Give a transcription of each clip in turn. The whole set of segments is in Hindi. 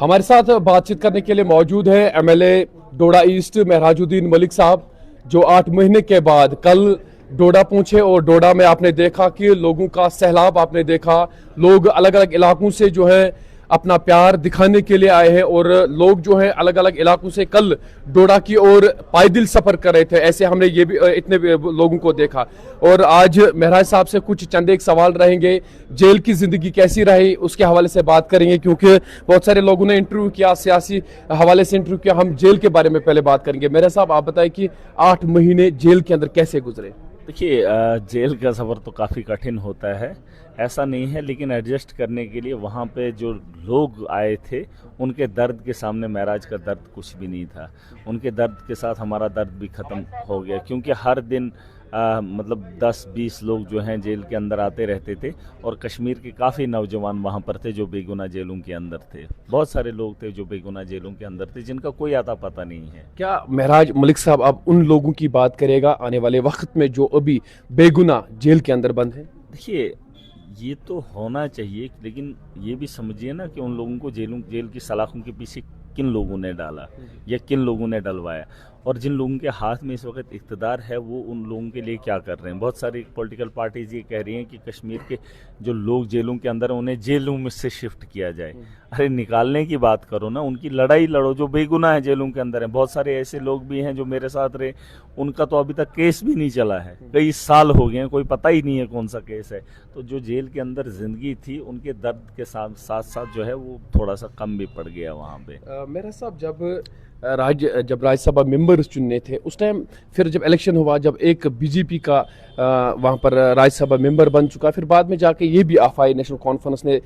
हमारे साथ बातचीत करने के लिए मौजूद है एमएलए डोडा ईस्ट महराजुद्दीन मलिक साहब, जो 8 महीने के बाद कल डोडा पहुंचे। और डोडा में आपने देखा कि लोगों का सैलाब आपने देखा, लोग अलग अलग इलाकों से जो है अपना प्यार दिखाने के लिए आए हैं और लोग जो हैं अलग अलग इलाकों से कल डोडा की ओर पायदल सफर कर रहे थे। ऐसे हमने ये भी इतने लोगों को देखा। और आज महराज साहब से कुछ चंद एक सवाल रहेंगे, जेल की जिंदगी कैसी रही उसके हवाले से बात करेंगे, क्योंकि बहुत सारे लोगों ने इंटरव्यू किया, सियासी हवाले से इंटरव्यू किया। हम जेल के बारे में पहले बात करेंगे। महराज साहब, आप बताएं कि 8 महीने जेल के अंदर कैसे गुजरे? देखिए, जेल का सफ़र तो काफ़ी कठिन होता है, ऐसा नहीं है, लेकिन एडजस्ट करने के लिए वहाँ पे जो लोग आए थे उनके दर्द के सामने महराज का दर्द कुछ भी नहीं था। उनके दर्द के साथ हमारा दर्द भी ख़त्म हो गया, क्योंकि हर दिन मतलब 10-20 लोग जो हैं जेल के अंदर आते रहते थे और कश्मीर के काफ़ी नौजवान वहाँ पर थे जो बेगुनाह जेलों के अंदर थे। बहुत सारे लोग थे जो बेगुनाह जेलों के अंदर थे जिनका कोई आता पता नहीं है। क्या महराज मलिक साहब अब उन लोगों की बात करेगा आने वाले वक्त में जो अभी बेगुनाह जेल के अंदर बंद हैं? देखिए, ये तो होना चाहिए, लेकिन ये भी समझिए ना कि उन लोगों को जेल की सलाखों के पीछे किन लोगों ने डाला या किन लोगों ने डलवाया, और जिन लोगों के हाथ में इस वक्त इक़्तिदार है वो उन लोगों के लिए क्या कर रहे हैं। बहुत सारी पॉलिटिकल पार्टीज ये कह रही हैं कि कश्मीर के जो लोग जेलों के अंदर हैं उन्हें जेलों में से शिफ्ट किया जाए। अरे निकालने की बात करो ना, उनकी लड़ाई लड़ो जो बेगुनाह है जेलों के अंदर हैं। बहुत सारे ऐसे लोग भी हैं जो मेरे साथ रहे, उनका तो अभी तक केस भी नहीं चला है, कई साल हो गए हैं, कोई पता ही नहीं है कौन सा केस है। तो जो जेल के अंदर जिंदगी थी उनके दर्द के साथ साथ जो है वो थोड़ा सा कम भी पड़ गया वहाँ पे। मेरा साहब, जब राज्यसभा मेंबर्स चुनने थे उस टाइम, फिर जब इलेक्शन हुआ, जब एक बीजेपी का वहाँ पर राज्यसभा मेंबर बन चुका, फिर बाद में जाके ये भी आफाई नेशनल कॉन्फ्रेंस ने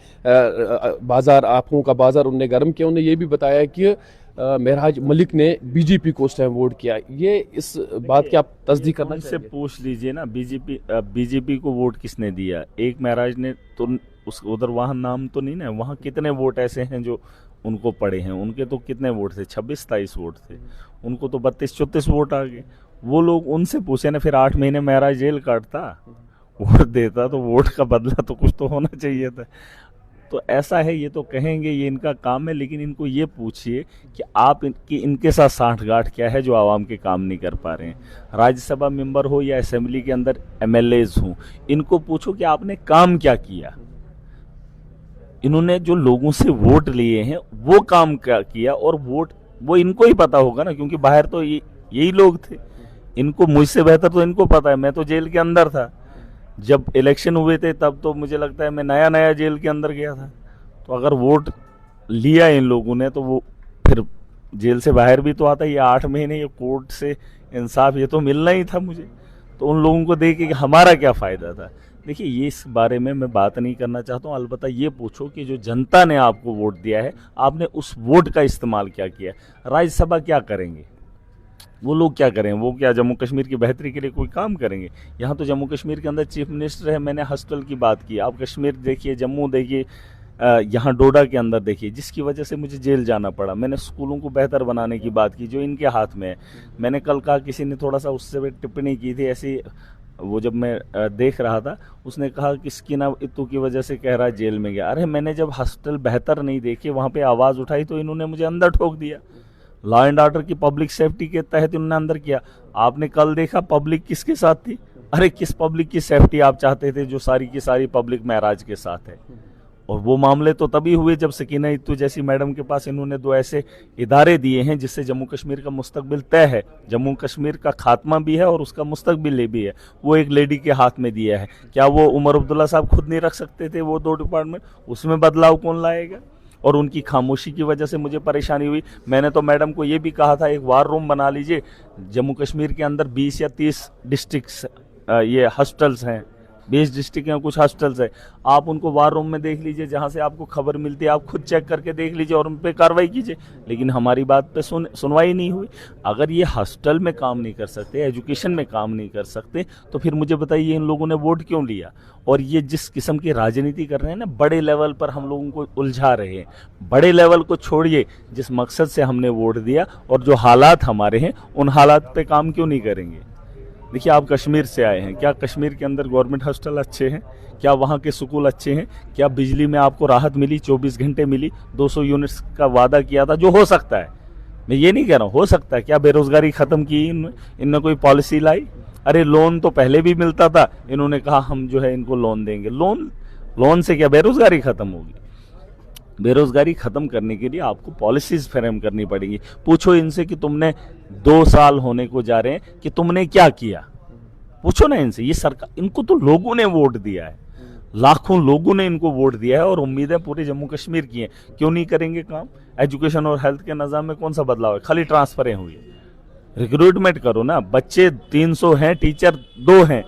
बाजार आफों का बाजार उन्हें गर्म किया। उन्हें ये भी बताया कि महराज मलिक ने बीजेपी को उस टाइम वोट किया। ये इस बात की आप तस्दीक करना से पूछ लीजिए ना, बीजेपी को वोट किसने दिया? एक महराज ने तो उस उधर वहाँ नाम तो नहीं ना, वहाँ कितने वोट ऐसे हैं जो उनको पड़े हैं? उनके तो कितने वोट थे? 26-27 वोट थे, उनको तो 32-34 वोट आ गए। वो लोग उनसे पूछे ना, फिर 8 महीने महराज जेल काटता, वोट देता, तो वोट का बदला तो कुछ तो होना चाहिए था। तो ऐसा है, ये तो कहेंगे ये इनका काम है, लेकिन इनको ये पूछिए कि आप इनके साथ सांठगांठ क्या है जो आवाम के काम नहीं कर पा रहे हैं। राज्यसभा मेंबर हो या असेंबली के अंदर एमएलएज हों, इनको पूछो कि आपने काम क्या किया। इन्होंने जो लोगों से वोट लिए हैं वो काम क्या किया, और वोट वो इनको ही पता होगा ना, क्योंकि बाहर तो यही लोग थे। इनको मुझसे बेहतर तो इनको पता है, मैं तो जेल के अंदर था जब इलेक्शन हुए थे, तब तो मुझे लगता है मैं नया जेल के अंदर गया था। तो अगर वोट लिया इन लोगों ने तो वो फिर जेल से बाहर भी तो आता। ये 8 महीने ये कोर्ट से इंसाफ ये तो मिलना ही था मुझे, तो उन लोगों को देख के हमारा क्या फ़ायदा था? देखिए, ये इस बारे में मैं बात नहीं करना चाहता हूँ। अलबत्ता ये पूछो कि जो जनता ने आपको वोट दिया है, आपने उस वोट का इस्तेमाल क्या किया? राज्यसभा क्या करेंगे वो लोग? क्या करें वो? क्या जम्मू कश्मीर की बेहतरी के लिए कोई काम करेंगे? यहाँ तो जम्मू कश्मीर के अंदर चीफ मिनिस्टर है। मैंने हॉस्टल की बात की, आप कश्मीर देखिए, जम्मू देखिए, यहाँ डोडा के अंदर देखिए, जिसकी वजह से मुझे जेल जाना पड़ा। मैंने स्कूलों को बेहतर बनाने की बात की जो इनके हाथ में है। मैंने कल कहा, किसी ने थोड़ा सा उससे टिप्पणी की थी ऐसी, वो जब मैं देख रहा था, उसने कहा कि स्किना इत्तू की वजह से कह रहा है जेल में गया। अरे मैंने जब हॉस्टल बेहतर नहीं देखे, वहाँ पे आवाज़ उठाई, तो इन्होंने मुझे अंदर ठोक दिया। लॉ एंड ऑर्डर की पब्लिक सेफ्टी के तहत इन्होंने अंदर किया। आपने कल देखा पब्लिक किसके साथ थी? अरे किस पब्लिक की सेफ्टी आप चाहते थे जो सारी की सारी पब्लिक महराज के साथ है? और वो मामले तो तभी हुए जब सकीना इत्तू जैसी मैडम के पास इन्होंने 2 ऐसे इदारे दिए हैं जिससे जम्मू कश्मीर का मुस्तकबिल तय है। जम्मू कश्मीर का खात्मा भी है और उसका मुस्तकबिल भी है। वो एक लेडी के हाथ में दिया है। क्या वो उमर अब्दुल्ला साहब खुद नहीं रख सकते थे वो 2 डिपार्टमेंट? उसमें बदलाव कौन लाएगा? और उनकी खामोशी की वजह से मुझे परेशानी हुई। मैंने तो मैडम को ये भी कहा था, एक वार रूम बना लीजिए। जम्मू कश्मीर के अंदर 20 या 30 डिस्ट्रिक्ट्स ये हॉस्टल्स हैं, 20 डिस्ट्रिक्ट हैं, कुछ हॉस्टल्स है। आप उनको वार रूम में देख लीजिए, जहाँ से आपको खबर मिलती है आप खुद चेक करके देख लीजिए और उन पर कार्रवाई कीजिए। लेकिन हमारी बात पे सुनवाई नहीं हुई। अगर ये हॉस्टल में काम नहीं कर सकते, एजुकेशन में काम नहीं कर सकते, तो फिर मुझे बताइए इन लोगों ने वोट क्यों लिया? और ये जिस किस्म की राजनीति कर रहे हैं ना, बड़े लेवल पर हम लोगों को उलझा रहे हैं। बड़े लेवल को छोड़िए, जिस मकसद से हमने वोट दिया और जो हालात हमारे हैं उन हालात पे काम क्यों नहीं करेंगे? देखिए आप कश्मीर से आए हैं, क्या कश्मीर के अंदर गवर्नमेंट हॉस्टल अच्छे हैं? क्या वहाँ के स्कूल अच्छे हैं? क्या बिजली में आपको राहत मिली? 24 घंटे मिली? 200 यूनिट्स का वादा किया था, जो हो सकता है, मैं ये नहीं कह रहा हूँ, हो सकता है। क्या बेरोजगारी खत्म की इनने कोई पॉलिसी लाई? अरे लोन तो पहले भी मिलता था, इन्होंने कहा हम जो है इनको लोन देंगे। लोन से क्या बेरोजगारी खत्म होगी? बेरोजगारी खत्म करने के लिए आपको पॉलिसीज फ्रेम करनी पड़ेगी। पूछो इनसे कि तुमने 2 साल होने को जा रहे हैं कि तुमने क्या किया, पूछो ना इनसे। ये सरकार, इनको तो लोगों ने वोट दिया है, लाखों लोगों ने इनको वोट दिया है और उम्मीदें पूरे जम्मू कश्मीर की हैं। क्यों नहीं करेंगे काम? एजुकेशन और हेल्थ के निज़ाम में कौन सा बदलाव है? खाली ट्रांसफरें हुई। रिक्रूटमेंट करो ना। बच्चे 300 हैं, टीचर 2 हैं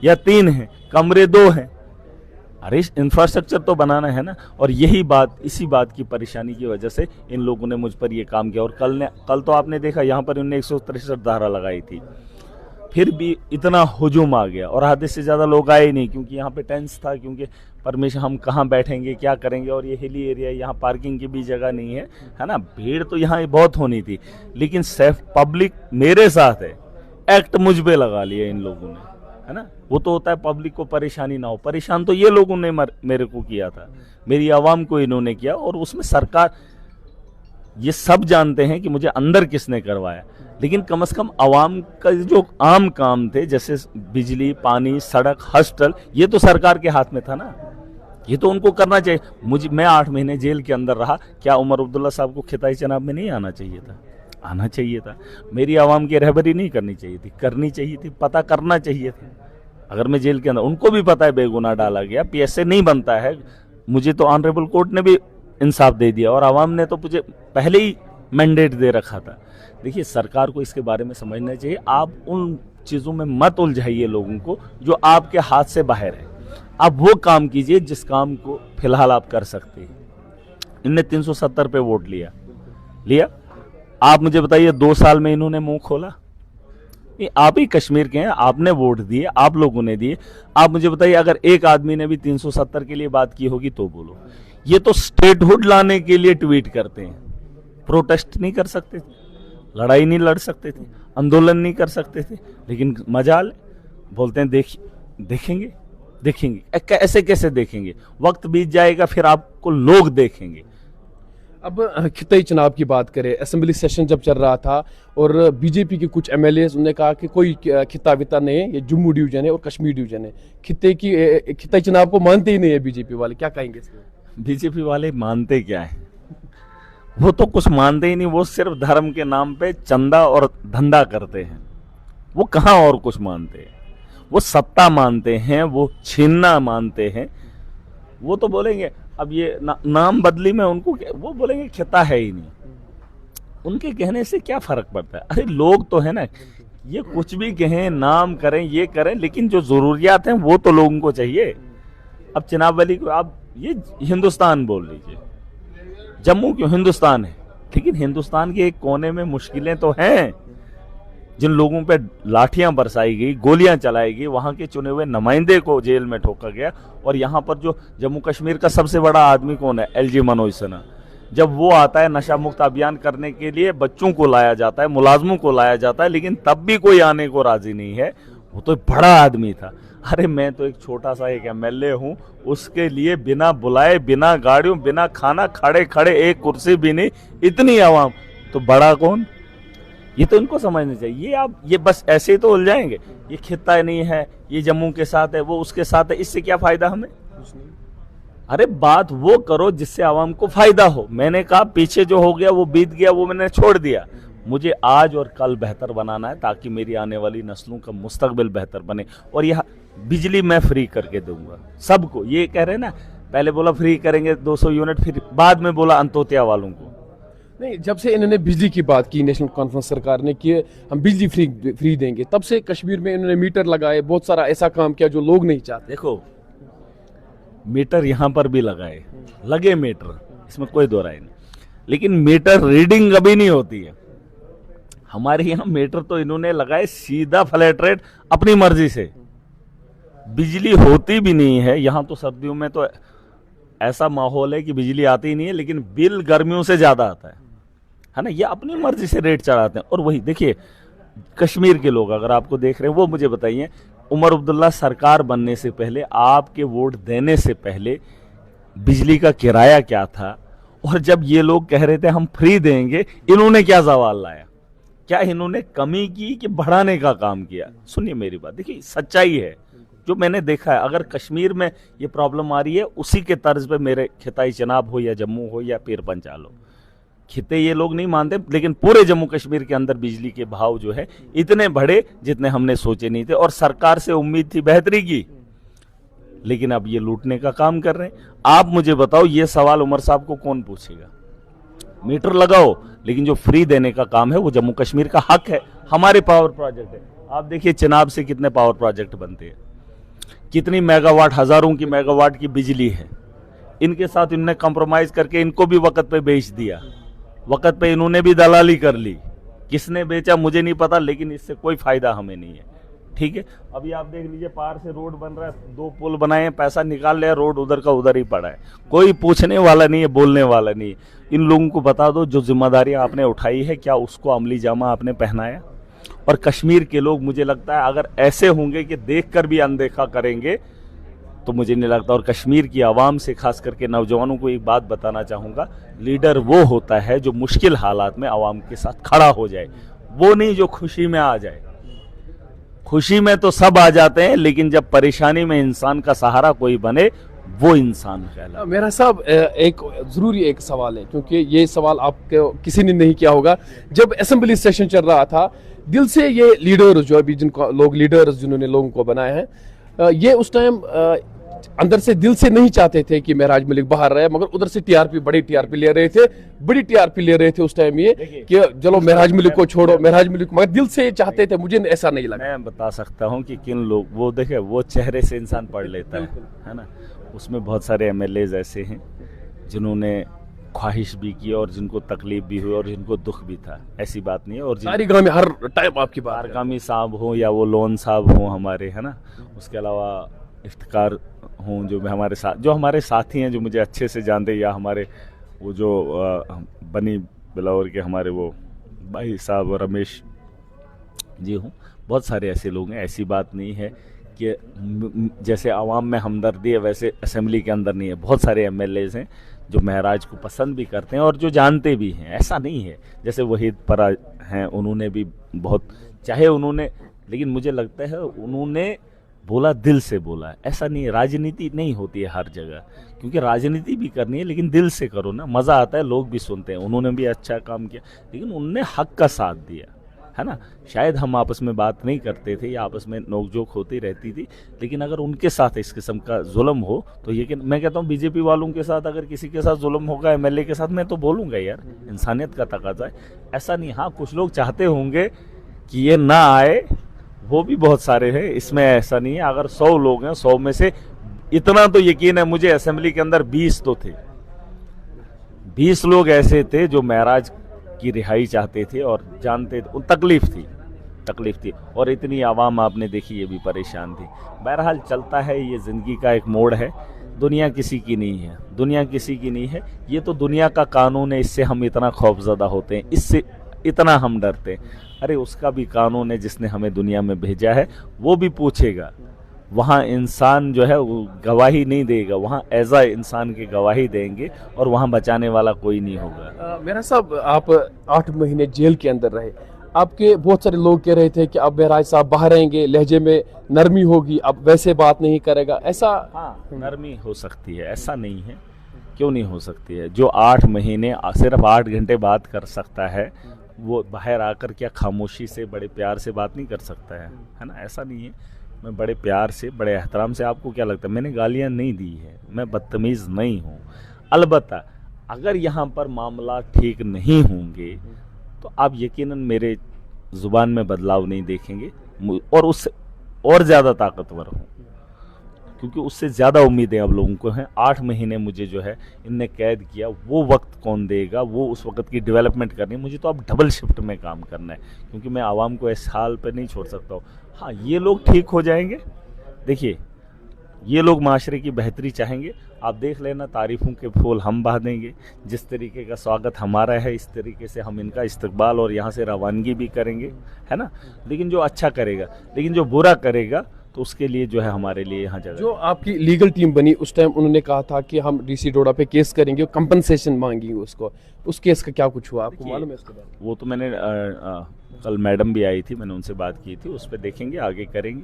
या 3 हैं, कमरे 2 हैं। अरे इंफ्रास्ट्रक्चर तो बनाना है ना। और यही बात, इसी बात की परेशानी की वजह से इन लोगों ने मुझ पर ये काम किया। और कल तो आपने देखा यहाँ पर इन्होंने 163 धारा लगाई थी, फिर भी इतना हुजूम आ गया और आधे से ज़्यादा लोग आए ही नहीं, क्योंकि यहाँ पे टेंस था, क्योंकि परमिशन हम कहाँ बैठेंगे, क्या करेंगे, और ये हिली एरिया, यहाँ पार्किंग की भी जगह नहीं है ना। भीड़ तो यहाँ बहुत होनी थी, लेकिन सेफ पब्लिक मेरे साथ है, एक्ट मुझ पे लगा लिया इन लोगों ने, है ना। वो तो होता है पब्लिक को परेशानी ना हो, परेशान तो ये लोगों ने मेरे को किया था, मेरी आवाम को इन्होंने किया। और उसमें सरकार, ये सब जानते हैं कि मुझे अंदर किसने करवाया, लेकिन कम से कम आवाम का जो आम काम थे, जैसे बिजली, पानी, सड़क, हॉस्टल, ये तो सरकार के हाथ में था ना, ये तो उनको करना चाहिए। मैं 8 महीने जेल के अंदर रहा, क्या उमर अब्दुल्ला साहब को खिताई चनाब में नहीं आना चाहिए था? आना चाहिए था। मेरी आवाम की रहबरी नहीं करनी चाहिए थी? करनी चाहिए थी, पता करना चाहिए था। अगर मैं जेल के अंदर, उनको भी पता है बेगुनाह डाला गया, PSA नहीं बनता है, मुझे तो ऑनरेबल कोर्ट ने भी इंसाफ दे दिया और आवाम ने तो मुझे पहले ही मैंडेट दे रखा था। देखिए सरकार को इसके बारे में समझना चाहिए। आप उन चीज़ों में मत उलझाइए लोगों को जो आपके हाथ से बाहर है। आप वो काम कीजिए जिस काम को फिलहाल आप कर सकते हैं। इनने 370 पे वोट लिया। आप मुझे बताइए 2 साल में इन्होंने मुंह खोला? आप ही कश्मीर के हैं, आपने वोट दिए, आप लोगों ने दिए। आप मुझे बताइए अगर एक आदमी ने भी 370 के लिए बात की होगी तो बोलो। ये तो स्टेटहुड लाने के लिए ट्वीट करते हैं। प्रोटेस्ट नहीं कर सकते थे, लड़ाई नहीं लड़ सकते थे, आंदोलन नहीं कर सकते थे, लेकिन मजाल बोलते हैं देखेंगे। ऐसे कैसे देखेंगे? वक्त बीत जाएगा, फिर आपको लोग देखेंगे। अब खिताई चुनाव की बात करें, असेंबली सेशन जब चल रहा था और बीजेपी के कुछ MLA उन्होंने कहा कि कोई खिता विता नहीं है, ये जम्मू डिवीजन है और कश्मीर डिवीजन है। खिताई चुनाव को मानते ही नहीं है बीजेपी वाले, क्या कहेंगे? बीजेपी वाले मानते क्या है? वो तो कुछ मानते ही नहीं, वो सिर्फ धर्म के नाम पे चंदा और धंधा करते हैं। वो कहाँ और कुछ मानते हैं? वो सत्ता मानते हैं, वो छीनना मानते हैं। वो तो बोलेंगे अब ये नाम बदली में उनको, वो बोलेंगे खिता है ही नहीं। उनके कहने से क्या फर्क पड़ता है? अरे लोग तो है ना, ये कुछ भी कहें, नाम करें, ये करें, लेकिन जो जरूरियात हैं वो तो लोगों को चाहिए। अब चिनाब वली को आप ये हिंदुस्तान बोल लीजिए, जम्मू क्यों, हिंदुस्तान है, लेकिन हिंदुस्तान के एक कोने में मुश्किलें तो हैं। जिन लोगों पे लाठियां बरसाई गई, गोलियां चलाई गई, वहां के चुने हुए नुमाइंदे को जेल में ठोका गया। और यहाँ पर जो जम्मू कश्मीर का सबसे बड़ा आदमी कौन है? LG मनोज सिन्हा। जब वो आता है नशा मुक्त अभियान करने के लिए, बच्चों को लाया जाता है, मुलाजमों को लाया जाता है, लेकिन तब भी कोई आने को राजी नहीं है। वो तो बड़ा आदमी था। अरे मैं तो एक छोटा सा एक MLA हूँ, उसके लिए बिना बुलाए, बिना गाड़ियों, बिना खाना, खड़े एक कुर्सी भी नहीं, इतनी आवाम, तो बड़ा कौन? ये तो इनको समझना चाहिए। ये बस ऐसे ही तो उलझाएंगे, ये खिता नहीं है, ये जम्मू के साथ है, वो उसके साथ है, इससे क्या फायदा हमें? अरे बात वो करो जिससे आवाम को फायदा हो। मैंने कहा पीछे जो हो गया वो बीत गया, वो मैंने छोड़ दिया। मुझे आज और कल बेहतर बनाना है ताकि मेरी आने वाली नस्लों का मुस्तकबिल बेहतर बने। और यह बिजली मैं फ्री करके दूंगा सबको। ये कह रहे ना, पहले बोला फ्री करेंगे 200 यूनिट, फिर बाद में बोला अंत्योदय वालों को। नहीं, जब से इन्होंने बिजली की बात की, नेशनल कॉन्फ्रेंस सरकार ने कि हम बिजली फ्री देंगे, तब से कश्मीर में इन्होंने मीटर लगाए, बहुत सारा ऐसा काम किया जो लोग नहीं चाहते। देखो मीटर यहाँ पर भी लगे मीटर, इसमें कोई दो राय नहीं, लेकिन मीटर रीडिंग कभी नहीं होती है। हमारे यहाँ मीटर तो इन्होंने लगाए सीधा फ्लैट रेट अपनी मर्जी से, बिजली होती भी नहीं है। यहाँ तो सर्दियों में तो ऐसा माहौल है कि बिजली आती ही नहीं है, लेकिन बिल गर्मियों से ज्यादा आता है ना। ये अपनी मर्जी से रेट चढ़ाते हैं। और वही देखिए, कश्मीर के लोग अगर आपको देख रहे हैं वो मुझे बताइए, उमर अब्दुल्ला सरकार बनने से पहले, आपके वोट देने से पहले बिजली का किराया क्या था? और जब ये लोग कह रहे थे हम फ्री देंगे, इन्होंने क्या सवाल लाया? क्या इन्होंने कमी की कि बढ़ाने का काम किया? सुनिए मेरी बात, देखिए सच्चाई है जो मैंने देखा है। अगर कश्मीर में ये प्रॉब्लम आ रही है, उसी के तर्ज पे मेरे खिताई चनाब हो या जम्मू हो या पीर पंचाल हो, खिते ये लोग नहीं मानते, लेकिन पूरे जम्मू कश्मीर के अंदर बिजली के भाव जो है इतने बढ़े जितने हमने सोचे नहीं थे। और सरकार से उम्मीद थी बेहतरी की, लेकिन अब ये लूटने का काम कर रहे हैं। आप मुझे बताओ, ये सवाल उमर साहब को कौन पूछेगा? मीटर लगाओ, लेकिन जो फ्री देने का काम है वो जम्मू कश्मीर का हक है, हमारे पावर प्रोजेक्ट है। आप देखिए चिनाब से कितने पावर प्रोजेक्ट बनते हैं, कितनी मेगावाट, हजारों की मेगावाट की बिजली है। इनके साथ इन्होंने कॉम्प्रोमाइज करके इनको भी वक्त पे बेच दिया, वक्त पे इन्होंने भी दलाली कर ली। किसने बेचा मुझे नहीं पता, लेकिन इससे कोई फायदा हमें नहीं है। ठीक है, अभी आप देख लीजिए पार से रोड बन रहा है, 2 पुल बनाए हैं, पैसा निकाल लिया, रोड उधर का उधर ही पड़ा है, कोई पूछने वाला नहीं है, बोलने वाला नहीं है। इन लोगों को बता दो, जो जिम्मेदारी आपने उठाई है क्या उसको अमली जामा आपने पहनाया? और कश्मीर के लोग मुझे लगता है अगर ऐसे होंगे कि देखकर भी अनदेखा करेंगे तो मुझे नहीं लगता। और कश्मीर की आवाम से खास करके नौजवानों को एक बात बताना चाहूँगा, लीडर वो होता है जो मुश्किल हालात में आवाम के साथ खड़ा हो जाए, वो नहीं जो खुशी में आ जाए। खुशी में तो सब आ जाते हैं, लेकिन जब परेशानी में इंसान का सहारा कोई बने, वो इंसान कहलाता। मेरा साहब एक जरूरी एक सवाल है, क्योंकि ये सवाल आपके किसी ने नहीं किया होगा। जब असेंबली सेशन चल रहा था, दिल से ये लीडर्स जो अभी जिनको लोग लीडर्स जिन्होंने लोगों को बनाए हैं, ये उस टाइम अंदर से दिल से नहीं चाहते थे कि महराज मलिक बाहर रहे, मगर उधर से टीआरपी, बड़ी टीआरपी ले रहे थे, बड़ी टीआरपी ले रहे थे उस टाइम ये कि चलो महराज मलिक को छोड़ो, महराज मलिक, मगर दिल से चाहते थे। मुझे ऐसा नहीं लगा। मैं बता सकता हूँ कि किन लोग, वो देखे, वो चेहरे से इंसान पढ़ लेता है ना। उसमें बहुत सारे एमएलएज ऐसे हैं जिन्होंने ख्वाहिश भी की और जिनको तकलीफ भी हुई और जिनको दुख भी था, ऐसी बात नहीं है। और सारी गांव में हर टाइम आपकी बात, आरकामी साहब हो या वो लोन साहब हो हमारे, है ना, उसके अलावा इफ्तिकार हों जो हमारे साथ, जो हमारे साथी हैं जो मुझे अच्छे से जानते, या हमारे वो जो बनी बिलावर के हमारे वो भाई साहब रमेश जी हों, बहुत सारे ऐसे लोग हैं। ऐसी बात नहीं है कि जैसे आवाम में हमदर्दी है वैसे असेंबली के अंदर नहीं है। बहुत सारे एमएलएज हैं जो महराज को पसंद भी करते हैं और जो जानते भी हैं, ऐसा नहीं है। जैसे वहीद परा हैं, उन्होंने भी बहुत चाहे उन्होंने, लेकिन मुझे लगता है उन्होंने बोला, दिल से बोला। ऐसा नहीं है, राजनीति नहीं होती है हर जगह, क्योंकि राजनीति भी करनी है लेकिन दिल से करो ना, मज़ा आता है, लोग भी सुनते हैं। उन्होंने भी अच्छा काम किया, लेकिन उनने हक का साथ दिया, है ना। शायद हम आपस में बात नहीं करते थे या आपस में नोकझोंक होती रहती थी, लेकिन अगर उनके साथ इस किस्म का जुल्म हो तो ये, मैं कहता हूँ बीजेपी वालों के साथ अगर किसी के साथ जुल्म होगा, एमएलए के साथ, मैं तो बोलूँगा यार, इंसानियत का तकाजा है। ऐसा नहीं, हाँ कुछ लोग चाहते होंगे कि ये ना आए, वो भी बहुत सारे हैं, इसमें ऐसा नहीं है। अगर 100 लोग हैं, 100 में से इतना तो यकीन है मुझे, असेंबली के अंदर 20 तो थे, 20 लोग ऐसे थे जो महराज की रिहाई चाहते थे और जानते थे, तकलीफ थी। और इतनी आवाम आपने देखी, ये भी परेशान थी। बहरहाल चलता है, ये ज़िंदगी का एक मोड़ है। दुनिया किसी की नहीं है, दुनिया किसी की नहीं है, ये तो दुनिया का कानून है। इससे हम इतना खौफजदा होते हैं, इससे इतना हम डरते हैं। अरे उसका भी कानून है जिसने हमें दुनिया में भेजा है, वो भी पूछेगा। वहाँ इंसान जो है वो गवाही नहीं देगा, वहाँ एज आ इंसान की गवाही देंगे और वहाँ बचाने वाला कोई नहीं होगा। मेरा साहब, आप 8 महीने जेल के अंदर रहे, आपके बहुत सारे लोग कह रहे थे कि अब महराज साहब बाहर आएंगे, लहजे में नरमी होगी, अब वैसे बात नहीं करेगा, ऐसा? हाँ, नरमी हो सकती है, ऐसा नहीं है, क्यों नहीं हो सकती है। जो 8 महीने सिर्फ 8 घंटे बात कर सकता है, वो बाहर आकर क्या खामोशी से बड़े प्यार से बात नहीं कर सकता है ना। ऐसा नहीं है, मैं बड़े प्यार से, बड़े एहतराम से, आपको क्या लगता है मैंने गालियां नहीं दी है, मैं बदतमीज़ नहीं हूँ। अलबत्ता अगर यहाँ पर मामला ठीक नहीं होंगे तो आप यकीनन मेरे ज़ुबान में बदलाव नहीं देखेंगे, और उससे और ज़्यादा ताकतवर हूँ, क्योंकि उससे ज़्यादा उम्मीदें अब लोगों को हैं। 8 महीने मुझे जो है इनने कैद किया, वो वक्त कौन देगा, वो उस वक्त की डेवलपमेंट करनी है। मुझे तो अब डबल शिफ्ट में काम करना है, क्योंकि मैं आवाम को इस हाल पर नहीं छोड़ सकता हूँ। हाँ, ये लोग ठीक हो जाएंगे। देखिए, ये लोग माशरे की बेहतरी चाहेंगे। आप देख लेना, तारीफों के फूल हम बहा देंगे। जिस तरीके का स्वागत हमारा है, इस तरीके से हम इनका इस्तकबाल और यहाँ से रवानगी भी करेंगे, है ना। लेकिन जो अच्छा करेगा, लेकिन जो बुरा करेगा तो उसके लिए जो है हमारे लिए यहाँ जगह। जो आपकी लीगल टीम बनी उस टाइम उन्होंने कहा था कि हम डीसी डोडा पे केस करेंगे, कंपनसेशन मांगेंगे उसको, उस केस का क्या कुछ हुआ, आपको मालूम है इसके बारे में? वो तो मैंने कल मैडम भी आई थी, मैंने उनसे बात की थी, उस पर देखेंगे, आगे करेंगे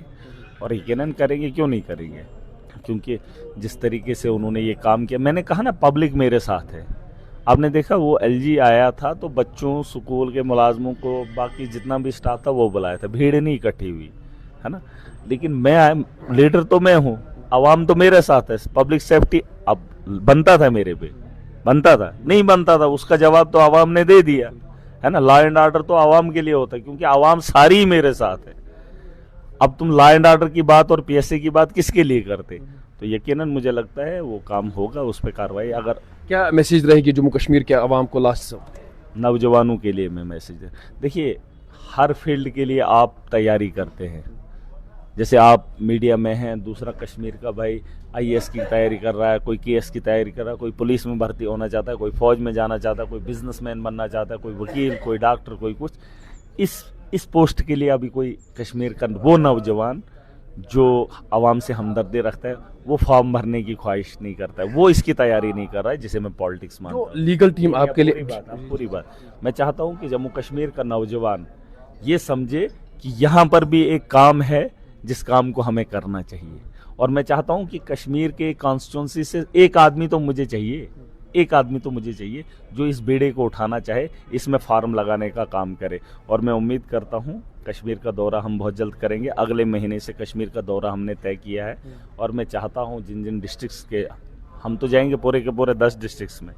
और यकीनन करेंगे, क्यों नहीं करेंगे। क्योंकि जिस तरीके से उन्होंने ये काम किया, मैंने कहा ना पब्लिक मेरे साथ है। आपने देखा वो एलजी आया था तो बच्चों, स्कूल के मुलाजमों को, बाकी जितना भी स्टाफ था वो बुलाया था, भीड़ नहीं इकट्ठी हुई, है ना। लेकिन मैं लीडर तो मैं हूँ, आवाम तो मेरे साथ है। पब्लिक सेफ्टी अब बनता था मेरे पे, बनता था, नहीं बनता था, उसका जवाब तो आवाम ने दे दिया, है ना। लॉ एंड ऑर्डर तो आवाम के लिए होता है, क्योंकि आवाम सारी मेरे साथ है। अब तुम लॉ एंड ऑर्डर की बात और पीएसए की बात किसके लिए करते? तो यकीनन मुझे लगता है वो काम होगा, उस पर कार्रवाई। अगर क्या मैसेज रहेगी जम्मू कश्मीर के आवाम को लास्ट? नौजवानों के लिए मैं मैसेज है, देखिए हर फील्ड के लिए आप तैयारी करते हैं। जैसे आप मीडिया में हैं, दूसरा कश्मीर का भाई आईएएस की तैयारी कर रहा है, कोई केएस की तैयारी कर रहा है, कोई पुलिस में भर्ती होना चाहता है, कोई फौज में जाना चाहता है, कोई बिजनेसमैन बनना चाहता है, कोई वकील, कोई डॉक्टर, कोई कुछ। इस पोस्ट के लिए अभी कोई कश्मीर का वो नौजवान जो आवाम से हमदर्दी रखता है, वो फॉर्म भरने की ख्वाहिश नहीं करता है, वो इसकी तैयारी नहीं कर रहा है, जिसे मैं पॉलिटिक्स मानता हूँ। लीगल टीम आपके लिए पूरी बात मैं चाहता हूँ कि जम्मू कश्मीर का नौजवान ये समझे कि यहाँ पर भी एक काम है जिस काम को हमें करना चाहिए। और मैं चाहता हूँ कि कश्मीर के कॉन्स्टिट्यूंसी से एक आदमी तो मुझे चाहिए, एक आदमी तो मुझे चाहिए जो इस बेड़े को उठाना चाहे, इसमें फार्म लगाने का काम करे। और मैं उम्मीद करता हूँ कश्मीर का दौरा हम बहुत जल्द करेंगे, अगले महीने से कश्मीर का दौरा हमने तय किया है। और मैं चाहता हूँ जिन जिन डिस्ट्रिक्ट्स के हम तो जाएंगे, पूरे के पूरे 10 डिस्ट्रिक्ट्स में,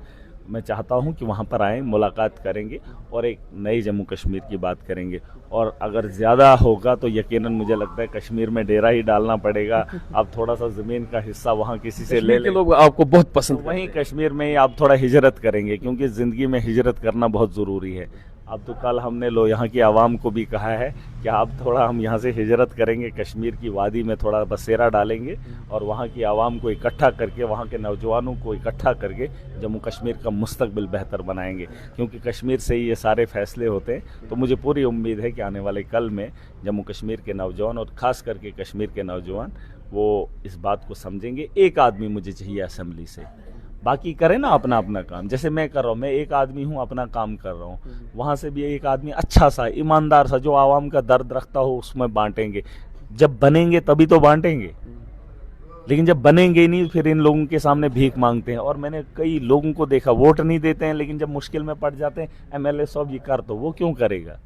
मैं चाहता हूं कि वहां पर आएँ, मुलाकात करेंगे और एक नई जम्मू कश्मीर की बात करेंगे। और अगर ज़्यादा होगा तो यकीनन मुझे लगता है कश्मीर में डेरा ही डालना पड़ेगा। अब थोड़ा सा ज़मीन का हिस्सा वहां किसी से ले ले, लोग आपको बहुत पसंद, वहीं कश्मीर में ही आप थोड़ा हिजरत करेंगे, क्योंकि ज़िंदगी में हिजरत करना बहुत ज़रूरी है। अब तो कल हमने यहाँ की आवाम को भी कहा है कि आप थोड़ा, हम यहाँ से हिजरत करेंगे, कश्मीर की वादी में थोड़ा बसेरा डालेंगे और वहाँ की आवाम को इकट्ठा करके, वहाँ के नौजवानों को इकट्ठा करके जम्मू कश्मीर का मुस्तकबिल बेहतर बनाएंगे। क्योंकि कश्मीर से ही ये सारे फैसले होते हैं। तो मुझे पूरी उम्मीद है कि आने वाले कल में जम्मू कश्मीर के नौजवान और ख़ास करके कश्मीर के नौजवान वो इस बात को समझेंगे। एक आदमी मुझे चाहिए असेंबली से, बाकी करें ना अपना अपना काम, जैसे मैं कर रहा हूँ, मैं एक आदमी हूँ, अपना काम कर रहा हूँ। वहाँ से भी एक आदमी अच्छा सा, ईमानदार सा, जो आवाम का दर्द रखता हो, उसमें बांटेंगे। जब बनेंगे तभी तो बांटेंगे, लेकिन जब बनेंगे नहीं फिर इन लोगों के सामने भीख मांगते हैं। और मैंने कई लोगों को देखा, वोट नहीं देते हैं, लेकिन जब मुश्किल में पड़ जाते हैं, एमएलए साहब ये कर, तो वो क्यों करेगा?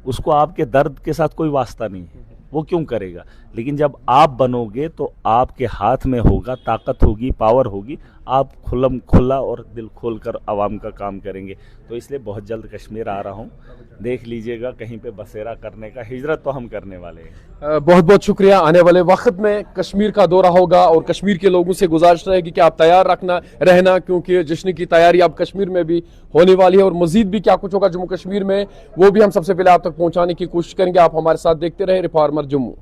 उसको आपके दर्द के साथ कोई वास्ता नहीं है, वो क्यों करेगा? लेकिन जब आप बनोगे तो आपके हाथ में होगा, ताकत होगी, पावर होगी, आप खुला और दिल खोल कर आवाम का काम करेंगे। तो इसलिए बहुत जल्द कश्मीर आ रहा हूँ, देख लीजिएगा, कहीं पे बसेरा करने का, हिजरत तो हम करने वाले हैं। बहुत बहुत शुक्रिया। आने वाले वक्त में कश्मीर का दौरा होगा और कश्मीर के लोगों से गुजारिश रहेगी कि आप तैयार रहना, क्योंकि जश्न की तैयारी अब कश्मीर में भी होने वाली है और मजीद भी क्या कुछ होगा जम्मू कश्मीर में, वो भी हम सबसे पहले आप तक पहुँचाने की कोशिश करेंगे। आप हमारे साथ देखते रहे रिफॉर्मर जम्मू।